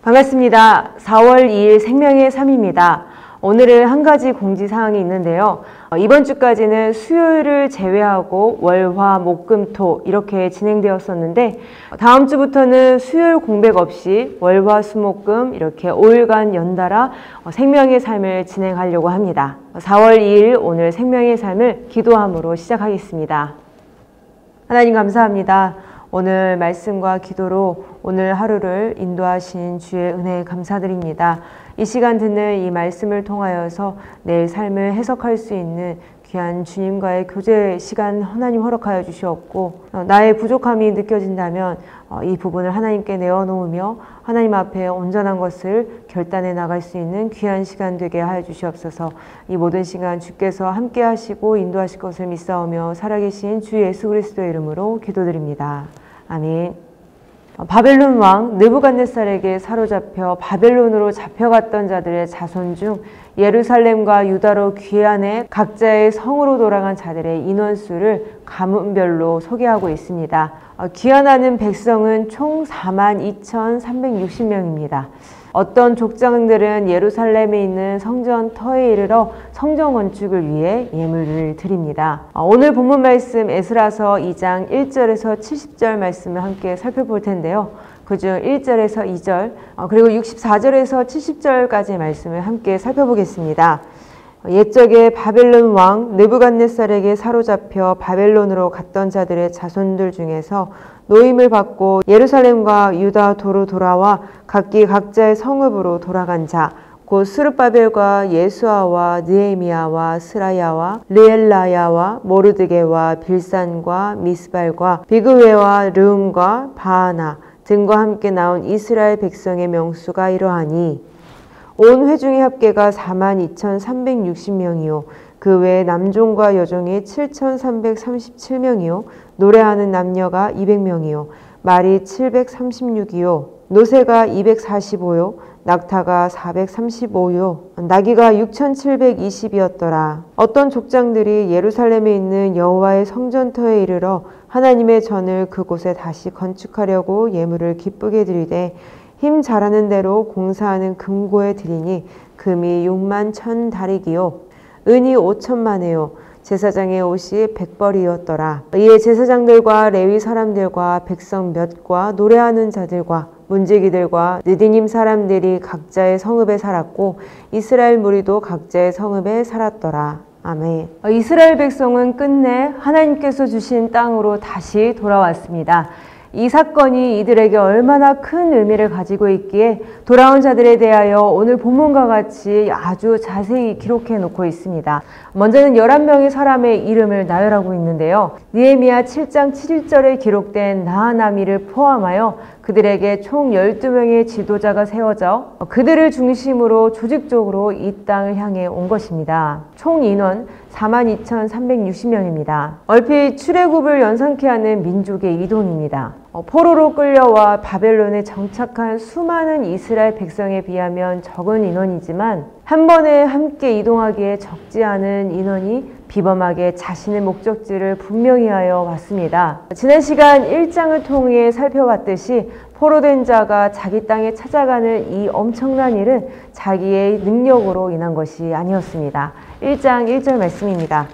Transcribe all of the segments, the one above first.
반갑습니다. 4월 2일 생명의 삶입니다. 오늘은 한 가지 공지사항이 있는데요. 이번 주까지는 수요일을 제외하고 월, 화, 목, 금, 토 이렇게 진행되었었는데 다음 주부터는 수요일 공백 없이 월, 화, 수, 목, 금 이렇게 5일간 연달아 생명의 삶을 진행하려고 합니다. 4월 2일 오늘 생명의 삶을 기도함으로 시작하겠습니다. 하나님 감사합니다. 오늘 말씀과 기도로 오늘 하루를 인도하신 주의 은혜에 감사드립니다. 이 시간 듣는 이 말씀을 통하여서 내 삶을 해석할 수 있는 귀한 주님과의 교제 시간 하나님 허락하여 주시옵고 나의 부족함이 느껴진다면 이 부분을 하나님께 내어놓으며 하나님 앞에 온전한 것을 결단해 나갈 수 있는 귀한 시간 되게 하여 주시옵소서. 이 모든 시간 주께서 함께 하시고 인도하실 것을 믿사오며 살아계신 주 예수 그리스도의 이름으로 기도드립니다. 아멘. 바벨론 왕 느부갓네살에게 사로잡혀 바벨론으로 잡혀갔던 자들의 자손 중 예루살렘과 유다로 귀환해 각자의 성으로 돌아간 자들의 인원수를 가문별로 소개하고 있습니다. 귀환하는 백성은 총 42,360명입니다. 어떤 족장들은 예루살렘에 있는 성전 터에 이르러 성전 건축을 위해 예물을 드립니다. 오늘 본문 말씀 에스라서 2장 1절에서 70절 말씀을 함께 살펴볼 텐데요. 그중 1절에서 2절 그리고 64절에서 70절까지의 말씀을 함께 살펴보겠습니다. 옛적에 바벨론 왕 느부갓네살에게 사로잡혀 바벨론으로 갔던 자들의 자손들 중에서 노임을 받고 예루살렘과 유다 도로 돌아와 각기 각자의 성읍으로 돌아간 자 곧 스룹바벨과 예수아와 느헤미야와 스라야와 르엘라야와 모르드게와 빌산과 미스발과 비그웨와 르움과 바하나 등과 함께 나온 이스라엘 백성의 명수가 이러하니 온 회중의 합계가 42,360명이요 그 외에 남종과 여종이 7,337명이요 노래하는 남녀가 200명이요 말이 736이요 노새가 245요 낙타가 435요 나귀가 6,720이었더라. 어떤 족장들이 예루살렘에 있는 여호와의 성전터에 이르러 하나님의 전을 그곳에 다시 건축하려고 예물을 기쁘게 드리되 힘 잘하는 대로 공사하는 금고에 드리니 금이 61,000다리기요 은이 5,000만에요 제사장의 옷이 100벌이었더라. 이에 제사장들과 레위 사람들과 백성 몇과 노래하는 자들과 문지기들과 느디님 사람들이 각자의 성읍에 살았고 이스라엘 무리도 각자의 성읍에 살았더라. 아멘. 이스라엘 백성은 끝내 하나님께서 주신 땅으로 다시 돌아왔습니다. 이 사건이 이들에게 얼마나 큰 의미를 가지고 있기에 돌아온 자들에 대하여 오늘 본문과 같이 아주 자세히 기록해 놓고 있습니다. 먼저는 11명의 사람의 이름을 나열하고 있는데요. 느헤미야 7장 7절에 기록된 나하나미를 포함하여 그들에게 총 12명의 지도자가 세워져 그들을 중심으로 조직적으로 이 땅을 향해 온 것입니다. 총 인원 42,360명입니다. 얼핏 출애굽을 연상케 하는 민족의 이동입니다. 포로로 끌려와 바벨론에 정착한 수많은 이스라엘 백성에 비하면 적은 인원이지만 한 번에 함께 이동하기에 적지 않은 인원이 비범하게 자신의 목적지를 분명히 하여 왔습니다. 지난 시간 1장을 통해 살펴봤듯이 포로된 자가 자기 땅에 찾아가는 이 엄청난 일은 자기의 능력으로 인한 것이 아니었습니다. 1장 1절 말씀입니다.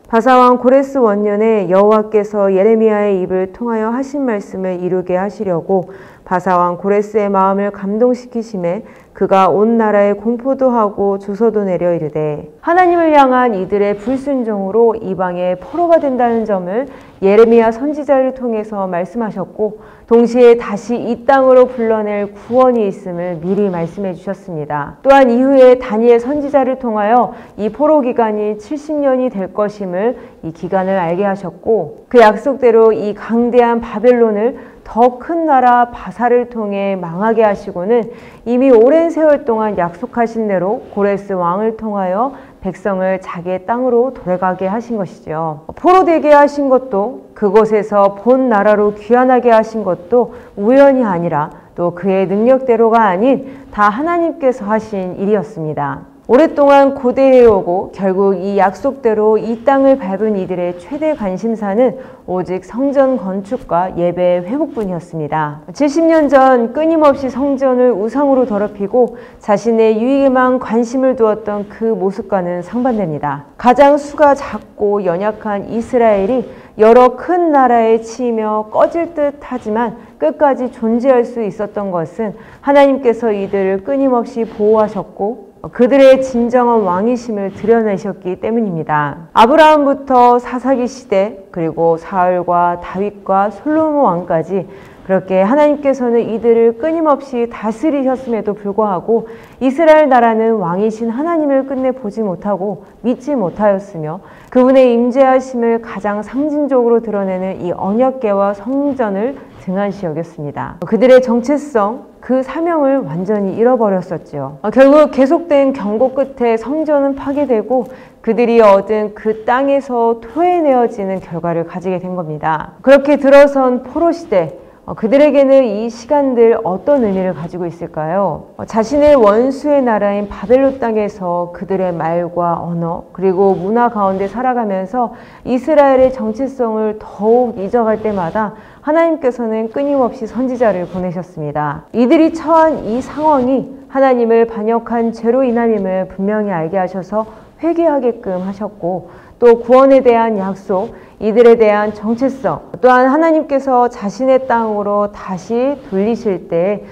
바사왕 고레스 원년에 여호와께서 예레미야의 입을 통하여 하신 말씀을 이루게 하시려고 바사왕 고레스의 마음을 감동시키심에 그가 온 나라에 공포도 하고 주소도 내려 이르되 하나님을 향한 이들의 불순종으로 이방의 포로가 된다는 점을 예레미야 선지자를 통해서 말씀하셨고 동시에 다시 이 땅으로 불러낼 구원이 있음을 미리 말씀해 주셨습니다. 또한 이후에 다니엘 선지자를 통하여 이 포로 기간이 70년이 될 것임을 이 기간을 알게 하셨고 그 약속대로 이 강대한 바벨론을 더 큰 나라 바사를 통해 망하게 하시고는 이미 오랜 세월 동안 약속하신 대로 고레스 왕을 통하여 백성을 자기의 땅으로 돌아가게 하신 것이죠. 포로되게 하신 것도 그곳에서 본 나라로 귀환하게 하신 것도 우연이 아니라 또 그의 능력대로가 아닌 다 하나님께서 하신 일이었습니다. 오랫동안 고대해오고 결국 이 약속대로 이 땅을 밟은 이들의 최대 관심사는 오직 성전 건축과 예배 회복뿐이었습니다. 70년 전 끊임없이 성전을 우상으로 더럽히고 자신의 유익에만 관심을 두었던 그 모습과는 상반됩니다. 가장 수가 작고 연약한 이스라엘이 여러 큰 나라에 치이며 꺼질 듯 하지만 끝까지 존재할 수 있었던 것은 하나님께서 이들을 끊임없이 보호하셨고 그들의 진정한 왕이심을 드러내셨기 때문입니다. 아브라함부터 사사기 시대 그리고 사울과 다윗과 솔로몬 왕까지 그렇게 하나님께서는 이들을 끊임없이 다스리셨음에도 불구하고 이스라엘 나라는 왕이신 하나님을 끝내 보지 못하고 믿지 못하였으며 그분의 임재하심을 가장 상징적으로 드러내는 이 언약궤와 성전을 등한시 여겼습니다. 그들의 정체성, 그 사명을 완전히 잃어버렸었죠. 결국 계속된 경고 끝에 성전은 파괴되고 그들이 얻은 그 땅에서 토해내어지는 결과를 가지게 된 겁니다. 그렇게 들어선 포로시대, 그들에게는 이 시간들 어떤 의미를 가지고 있을까요? 자신의 원수의 나라인 바벨론 땅에서 그들의 말과 언어 그리고 문화 가운데 살아가면서 이스라엘의 정체성을 더욱 잊어갈 때마다 하나님께서는 끊임없이 선지자를 보내셨습니다. 이들이 처한 이 상황이 하나님을 반역한 죄로 인함임을 분명히 알게 하셔서 회개하게끔 하셨고 또 구원에 대한 약속, 이들에 대한 정체성, 또한 하나님께서 자신의 땅으로 다시 돌리실 때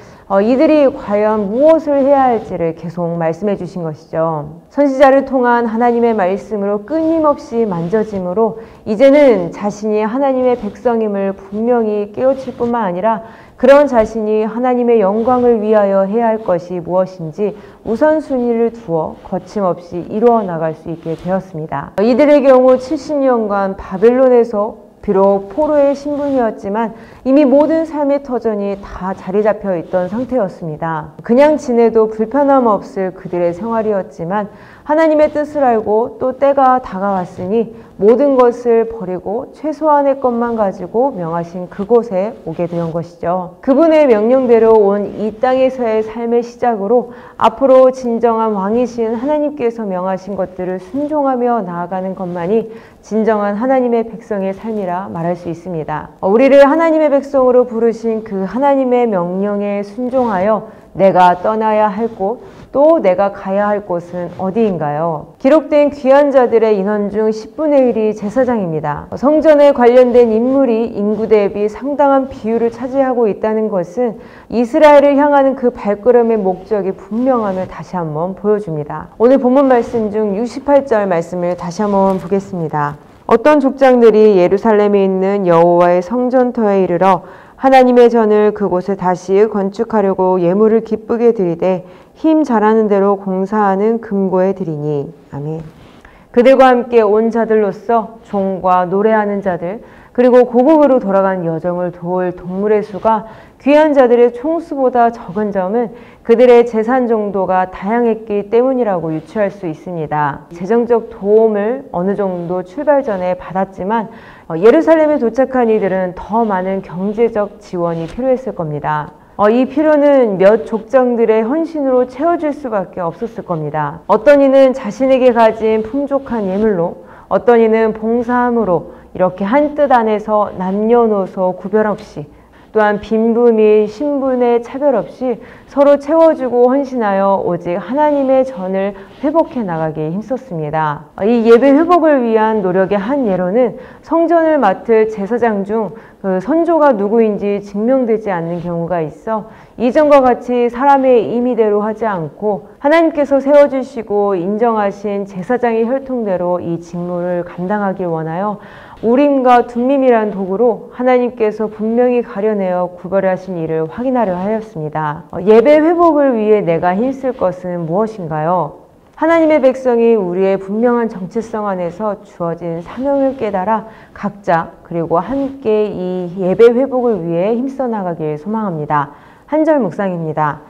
이들이 과연 무엇을 해야 할지를 계속 말씀해 주신 것이죠. 선지자를 통한 하나님의 말씀으로 끊임없이 만져짐으로 이제는 자신이 하나님의 백성임을 분명히 깨우칠 뿐만 아니라 그런 자신이 하나님의 영광을 위하여 해야 할 것이 무엇인지 우선순위를 두어 거침없이 이루어 나갈 수 있게 되었습니다. 이들의 경우 70년간 바벨론에서 비록 포로의 신분이었지만 이미 모든 삶의 터전이 다 자리 잡혀 있던 상태였습니다. 그냥 지내도 불편함 없을 그들의 생활이었지만 하나님의 뜻을 알고 또 때가 다가왔으니 모든 것을 버리고 최소한의 것만 가지고 명하신 그곳에 오게 된 것이죠. 그분의 명령대로 온 이 땅에서의 삶의 시작으로 앞으로 진정한 왕이신 하나님께서 명하신 것들을 순종하며 나아가는 것만이 진정한 하나님의 백성의 삶이라 말할 수 있습니다. 우리를 하나님의 백성으로 부르신 그 하나님의 명령에 순종하여 내가 떠나야 할 곳, 또 내가 가야 할 곳은 어디인가요? 기록된 귀한 자들의 인원 중 10분의 1이 제사장입니다. 성전에 관련된 인물이 인구 대비 상당한 비율을 차지하고 있다는 것은 이스라엘을 향하는 그 발걸음의 목적이 분명함을 다시 한번 보여줍니다. 오늘 본문 말씀 중 68절 말씀을 다시 한번 보겠습니다. 어떤 족장들이 예루살렘에 있는 여호와의 성전터에 이르러 하나님의 전을 그곳에 다시 건축하려고 예물을 기쁘게 드리되 힘 잘하는 대로 공사하는 금고에 드리니. 아멘. 그들과 함께 온 자들로서 종과 노래하는 자들 그리고 고국으로 돌아간 여정을 도울 동물의 수가 귀한 자들의 총수보다 적은 점은 그들의 재산 정도가 다양했기 때문이라고 유추할 수 있습니다. 재정적 도움을 어느 정도 출발 전에 받았지만 예루살렘에 도착한 이들은 더 많은 경제적 지원이 필요했을 겁니다. 이 필요는 몇 족장들의 헌신으로 채워질 수밖에 없었을 겁니다. 어떤 이는 자신에게 가진 풍족한 예물로, 어떤 이는 봉사함으로 이렇게 한 뜻 안에서 남녀노소 구별 없이 또한 빈부 및 신분의 차별 없이 서로 채워주고 헌신하여 오직 하나님의 전을 회복해 나가기에 힘썼습니다. 이 예배 회복을 위한 노력의 한 예로는 성전을 맡을 제사장 중 그 선조가 누구인지 증명되지 않는 경우가 있어 이전과 같이 사람의 임의대로 하지 않고 하나님께서 세워주시고 인정하신 제사장의 혈통대로 이 직무를 감당하길 원하여 우림과 둠밈이란 도구로 하나님께서 분명히 가려내어 구별하신 일을 확인하려 하였습니다. 예배 회복을 위해 내가 힘쓸 것은 무엇인가요? 하나님의 백성이 우리의 분명한 정체성 안에서 주어진 사명을 깨달아 각자 그리고 함께 이 예배 회복을 위해 힘써 나가길 소망합니다. 한 절 묵상입니다.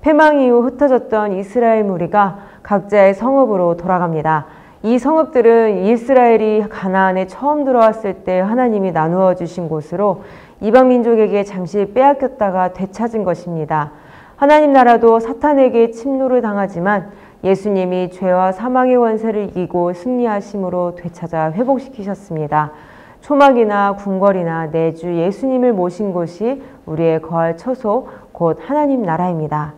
패망 이후 흩어졌던 이스라엘 무리가 각자의 성읍으로 돌아갑니다. 이 성읍들은 이스라엘이 가나안에 처음 들어왔을 때 하나님이 나누어 주신 곳으로 이방 민족에게 잠시 빼앗겼다가 되찾은 것입니다. 하나님 나라도 사탄에게 침노를 당하지만 예수님이 죄와 사망의 권세를 이기고 승리하심으로 되찾아 회복시키셨습니다. 초막이나 궁궐이나 내주 예수님을 모신 곳이 우리의 거할 처소, 곧 하나님 나라입니다.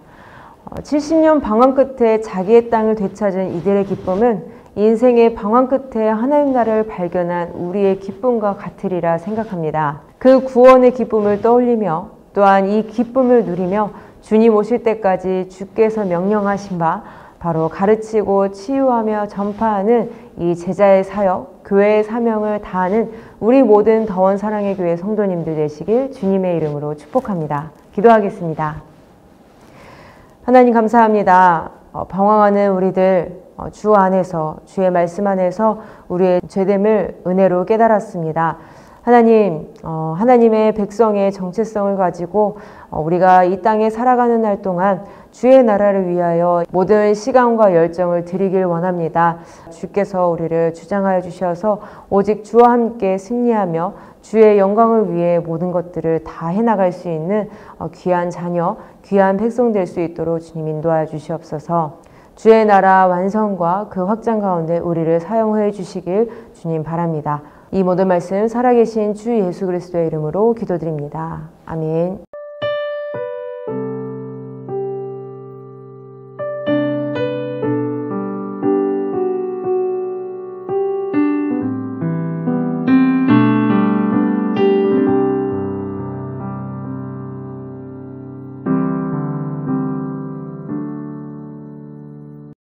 70년 방황 끝에 자기의 땅을 되찾은 이들의 기쁨은 인생의 방황 끝에 하나님 나라를 발견한 우리의 기쁨과 같으리라 생각합니다. 그 구원의 기쁨을 떠올리며 또한 이 기쁨을 누리며 주님 오실 때까지 주께서 명령하신 바 바로 가르치고 치유하며 전파하는 이 제자의 사역, 교회의 사명을 다하는 우리 모든 더원 사랑의 교회 성도님들 되시길 주님의 이름으로 축복합니다. 기도하겠습니다. 하나님 감사합니다. 방황하는 우리들 주 안에서, 주의 말씀 안에서 우리의 죄됨을 은혜로 깨달았습니다. 하나님, 하나님의 백성의 정체성을 가지고 우리가 이 땅에 살아가는 날 동안 주의 나라를 위하여 모든 시간과 열정을 드리길 원합니다. 주께서 우리를 주장하여 주셔서 오직 주와 함께 승리하며 주의 영광을 위해 모든 것들을 다 해나갈 수 있는 귀한 자녀, 귀한 백성 될 수 있도록 주님 인도하여 주시옵소서. 주의 나라 완성과 그 확장 가운데 우리를 사용해 주시길 주님 바랍니다. 이 모든 말씀 살아계신 주 예수 그리스도의 이름으로 기도드립니다. 아멘.